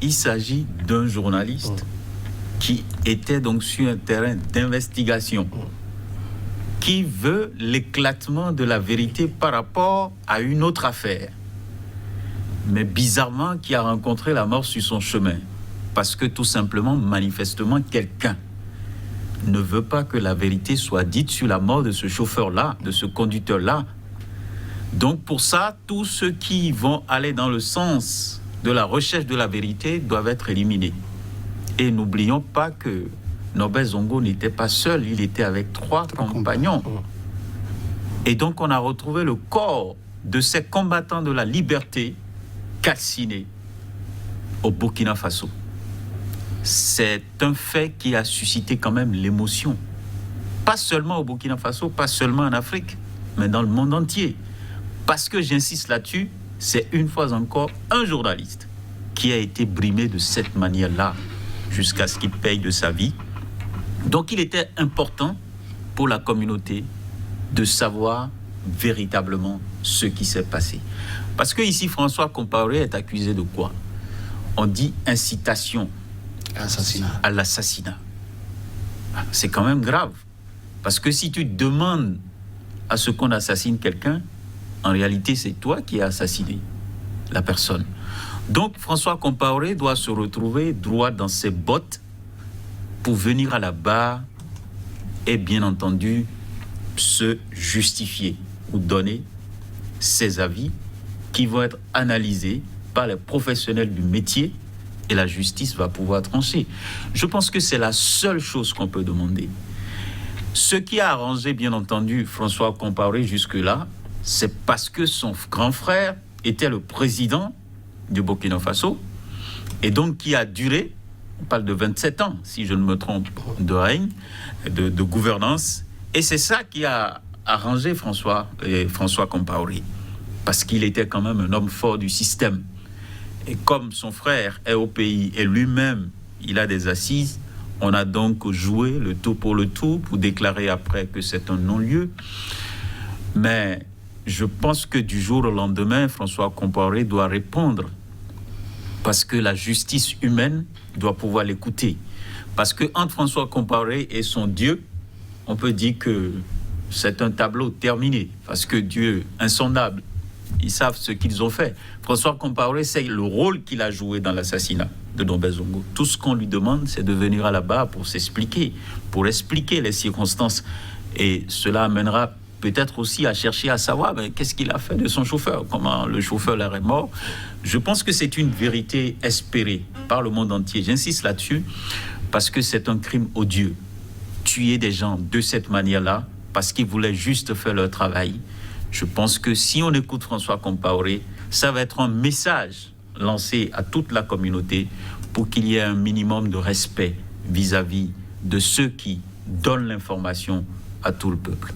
il s'agit d'un journaliste qui était donc sur un terrain d'investigation, qui veut l'éclatement de la vérité par rapport à une autre affaire, mais bizarrement qui a rencontré la mort sur son chemin, parce que tout simplement, manifestement, quelqu'un ne veut pas que la vérité soit dite sur la mort de ce chauffeur-là, de ce conducteur-là. Donc pour ça, tous ceux qui vont aller dans le sens de la recherche de la vérité doivent être éliminés. Et n'oublions pas que Norbert Zongo n'était pas seul, il était avec trois compagnons. Et donc on a retrouvé le corps de ces combattants de la liberté calcinés au Burkina Faso. C'est un fait qui a suscité quand même l'émotion. Pas seulement au Burkina Faso, pas seulement en Afrique, mais dans le monde entier. Parce que j'insiste là-dessus, c'est une fois encore un journaliste qui a été brimé de cette manière-là jusqu'à ce qu'il paye de sa vie. Donc il était important pour la communauté de savoir véritablement ce qui s'est passé. Parce que ici, François Compaoré est accusé de quoi? On dit incitation à l'assassinat. C'est quand même grave. Parce que si tu demandes à ce qu'on assassine quelqu'un, en réalité, c'est toi qui as assassiné la personne. Donc, François Compaoré doit se retrouver droit dans ses bottes pour venir à la barre et, bien entendu, se justifier ou donner ses avis qui vont être analysés par les professionnels du métier et la justice va pouvoir trancher. Je pense que c'est la seule chose qu'on peut demander. Ce qui a arrangé, bien entendu, François Compaoré jusque-là, c'est parce que son grand frère était le président du Burkina Faso et donc qui a duré, on parle de 27 ans, si je ne me trompe, de règne, de gouvernance. Et c'est ça qui a arrangé François Compaoré, parce qu'il était quand même un homme fort du système. Et comme son frère est au pays et lui-même, il a des assises, on a donc joué le tout pour le tout pour déclarer après que c'est un non-lieu. Mais je pense que du jour au lendemain, François Compaoré doit répondre parce que la justice humaine doit pouvoir l'écouter. Parce que entre François Compaoré et son Dieu, on peut dire que c'est un tableau terminé. Parce que Dieu, insondable, ils savent ce qu'ils ont fait. François Compaoré, c'est le rôle qu'il a joué dans l'assassinat de Norbert Zongo. Tout ce qu'on lui demande, c'est de venir à la barre pour s'expliquer, pour expliquer les circonstances. Et cela amènera peut-être aussi à chercher à savoir qu'est-ce qu'il a fait de son chauffeur, comment le chauffeur est mort. Je pense que c'est une vérité espérée par le monde entier. J'insiste là-dessus parce que c'est un crime odieux. Tuer des gens de cette manière-là parce qu'ils voulaient juste faire leur travail. Je pense que si on écoute François Compaoré, ça va être un message lancé à toute la communauté pour qu'il y ait un minimum de respect vis-à-vis de ceux qui donnent l'information à tout le peuple.